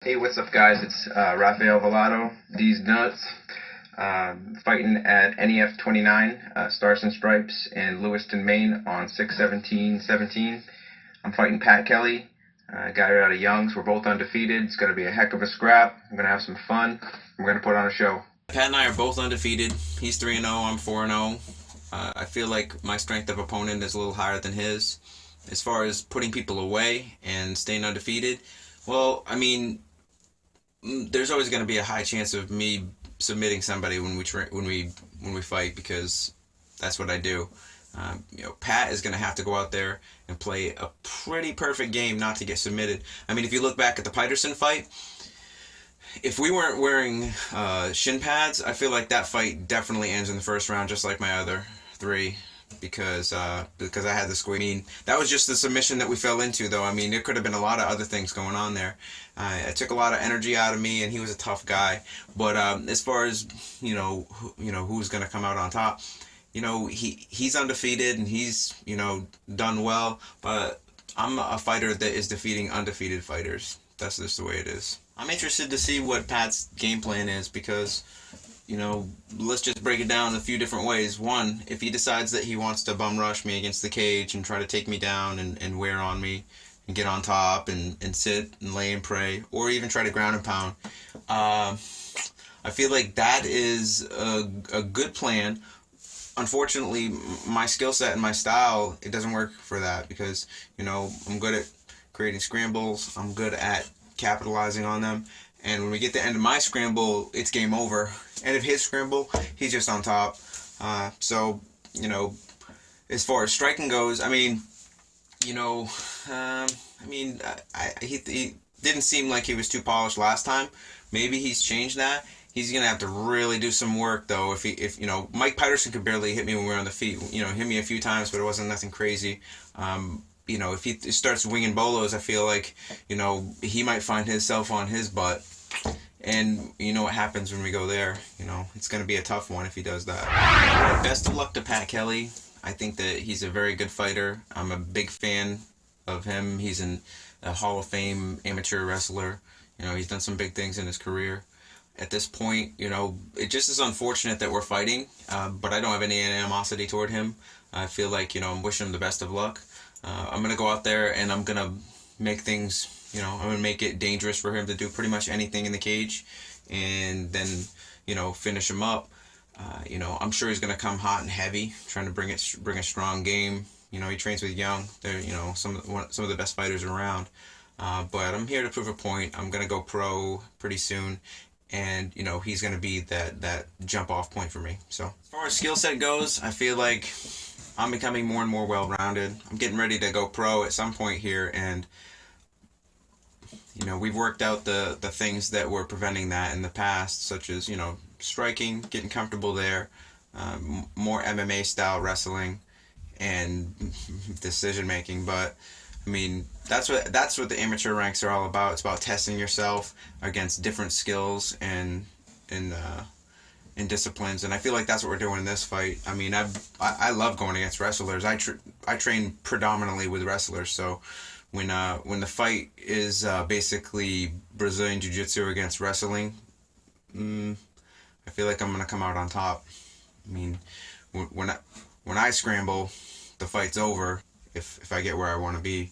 Hey, what's up, guys? It's Rafael Velado, these nuts, fighting at NEF 29, Stars and Stripes in Lewiston, Maine on 6/17/17. I'm fighting Pat Kelly, a guy out of Young's. We're both undefeated. It's going to be a heck of a scrap. I'm going to have some fun. We're going to put on a show. Pat and I are both undefeated. He's 3-0, I'm 4-0. I feel like my strength of opponent is a little higher than his. As far as putting people away and staying undefeated, well, I mean, there's always going to be a high chance of me submitting somebody when we fight, because that's what I do. Pat is going to have to go out there and play a pretty perfect game not to get submitted. I mean, if you look back at the Peterson fight, if we weren't wearing shin pads, I feel like that fight definitely ends in the first round, just like my other three, because I had the squeeze. I mean, that was just the submission that we fell into, though. I mean, there could have been a lot of other things going on there. It took a lot of energy out of me, and he was a tough guy. But as far as who's going to come out on top, he's undefeated and he's done well. But I'm a fighter that is defeating undefeated fighters. That's just the way it is. I'm interested to see what Pat's game plan is, because let's just break it down a few different ways. One, if he decides that he wants to bum rush me against the cage and try to take me down and wear on me and get on top and sit and lay and pray, or even try to ground and pound, I feel like that is a good plan. Unfortunately, my skill set and my style, it doesn't work for that, because I'm good at creating scrambles. I'm good at capitalizing on them. And when we get to the end of my scramble, it's game over. And if his scramble, he's just on top. So, as far as striking goes, I mean, he didn't seem like he was too polished last time. Maybe he's changed that. He's gonna have to really do some work, though. If Mike Peterson could barely hit me when we were on the feet. Hit me a few times, but it wasn't nothing crazy. If he starts winging bolos, I feel like, he might find himself on his butt. And you know what happens when we go there. It's going to be a tough one if he does that. Best of luck to Pat Kelly. I think that he's a very good fighter. I'm a big fan of him. He's a Hall of Fame amateur wrestler. He's done some big things in his career. At this point, it just is unfortunate that we're fighting, but I don't have any animosity toward him. I feel like, I'm wishing him the best of luck. I'm going to go out there and I'm going to make things, I'm going to make it dangerous for him to do pretty much anything in the cage, and then, finish him up. I'm sure he's going to come hot and heavy, trying to bring a strong game. He trains with Young. They're, some of the best fighters around. But I'm here to prove a point. I'm going to go pro pretty soon. And, he's going to be that jump-off point for me. So, as far as skill set goes, I feel like I'm becoming more and more well-rounded. I'm getting ready to go pro at some point here, and, we've worked out the things that were preventing that in the past, such as, striking, getting comfortable there, more MMA-style wrestling, and decision-making. But I mean, that's what the amateur ranks are all about. It's about testing yourself against different skills and disciplines, and I feel like that's what we're doing in this fight. I mean, I love going against wrestlers. I train predominantly with wrestlers, so when the fight is basically Brazilian Jiu-Jitsu against wrestling, I feel like I'm gonna come out on top. I mean, when I scramble, the fight's over. If I get where I want to be.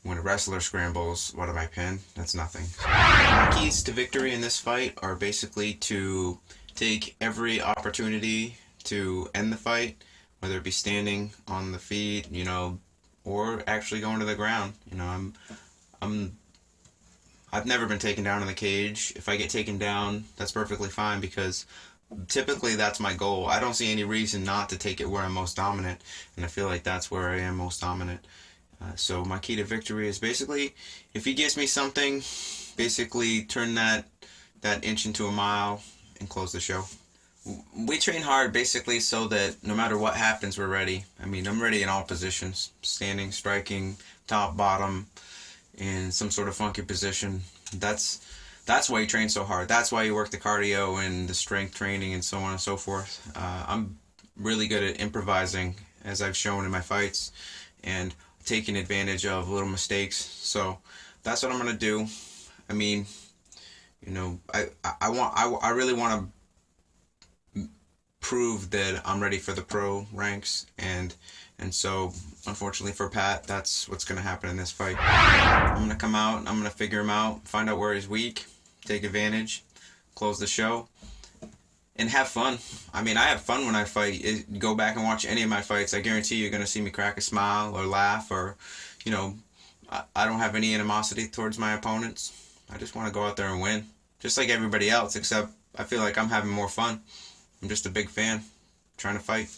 When a wrestler scrambles, what am I pinned? That's nothing. My keys to victory in this fight are basically to take every opportunity to end the fight, whether it be standing on the feet, or actually going to the ground. I've never been taken down in the cage. If I get taken down, that's perfectly fine, because typically that's my goal. I don't see any reason not to take it where I'm most dominant, and I feel like that's where I am most dominant. So my key to victory is basically, if he gives me something, basically turn that inch into a mile and close the show. We train hard basically so that no matter what happens, we're ready. I mean, I'm ready in all positions: standing, striking, top, bottom, in some sort of funky position. That's why you train so hard. That's why you work the cardio and the strength training and so on and so forth. I'm really good at improvising, as I've shown in my fights, and taking advantage of little mistakes. So that's what I'm going to do. I mean, You know, I really want to prove that I'm ready for the pro ranks, and so unfortunately for Pat, that's what's going to happen in this fight. I'm going to come out, I'm going to figure him out, find out where he's weak, take advantage, close the show, and have fun. I mean, I have fun when I fight. Go back and watch any of my fights. I guarantee you're going to see me crack a smile or laugh, or, you know, I don't have any animosity towards my opponents. I just want to go out there and win, just like everybody else, except I feel like I'm having more fun. I'm just a big fan, trying to fight.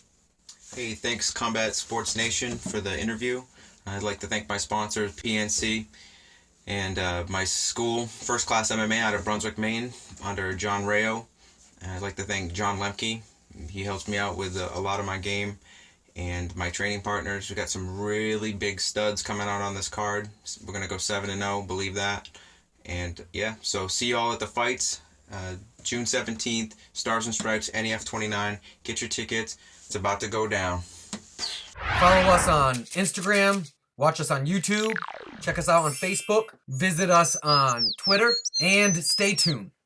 Hey, thanks Combat Sports Nation for the interview. I'd like to thank my sponsors, PNC, and my school, First Class MMA out of Brunswick, Maine, under John Rayo. And I'd like to thank John Lemke. He helps me out with a lot of my game. And my training partners. We got some really big studs coming out on this card. We're going to go 7-0, believe that. And yeah, so see you all at the fights. June 17th, Stars and Stripes, NEF 29. Get your tickets. It's about to go down. Follow us on Instagram. Watch us on YouTube. Check us out on Facebook. Visit us on Twitter. And stay tuned.